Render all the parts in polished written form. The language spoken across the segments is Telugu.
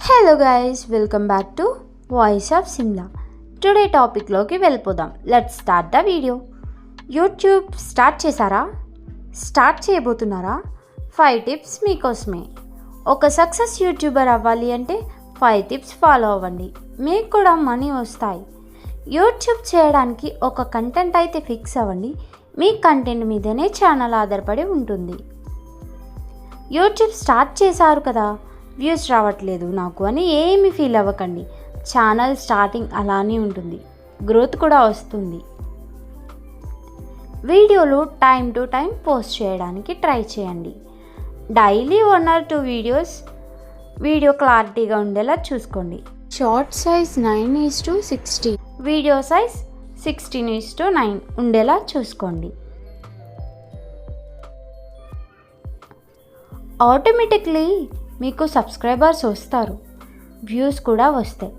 Hello guys, welcome back to voice of Shimla. Today టాపిక్లోకి వెళ్ళిపోదాం. Let's start the video. YouTube start చేశారా? స్టార్ట్ చేయబోతున్నారా? 5 టిప్స్ మీకోసమే. ఒక సక్సెస్ యూట్యూబర్ అవ్వాలి అంటే 5 టిప్స్ ఫాలో అవ్వండి. మీకు కూడా మనీ వస్తాయి. యూట్యూబ్ చేయడానికి ఒక కంటెంట్ అయితే ఫిక్స్ అవ్వండి. మీ కంటెంట్ మీదనే ఛానల్ ఆధారపడి ఉంటుంది. యూట్యూబ్ స్టార్ట్ చేశారు కదా, వ్యూస్ రావట్లేదు నాకు అని ఏమీ ఫీల్ అవ్వకండి. ఛానల్ స్టార్టింగ్ అలానే ఉంటుంది, గ్రోత్ కూడా వస్తుంది. వీడియోలు టైం టు టైం పోస్ట్ చేయడానికి ట్రై చేయండి. డైలీ 1 or 2 వీడియో క్లారిటీగా ఉండేలా చూసుకోండి. షార్ట్ సైజ్ 9:16, వీడియో సైజ్ 16:9 ఉండేలా చూసుకోండి. ఆటోమేటిక్లీ మీకు సబ్స్క్రైబర్స్ వస్తారు, వ్యూస్ కూడా వస్తాయి.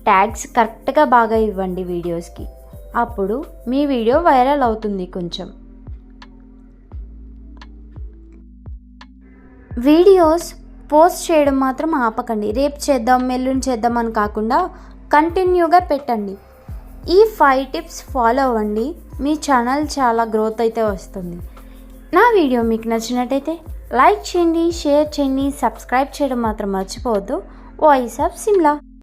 ట్యాగ్స్ కరెక్ట్గా బాగా ఇవ్వండి వీడియోస్కి, అప్పుడు మీ వీడియో వైరల్ అవుతుంది. కొంచెం వీడియోస్ పోస్ట్ చేయడం మాత్రం ఆపకండి. రేపు చేద్దాం, ఎల్లుండి చేద్దాం అని కాకుండా కంటిన్యూగా పెట్టండి. ఈ 5 టిప్స్ ఫాలో అవ్వండి, మీ ఛానల్ చాలా గ్రోత్ అయితే వస్తుంది. నా వీడియో మీకు నచ్చినట్టయితే లైక్ చేయండి, షేర్ చేయండి, సబ్స్క్రైబ్ చేయడం మాత్రం మర్చిపోవద్దు. Voice of Shimla.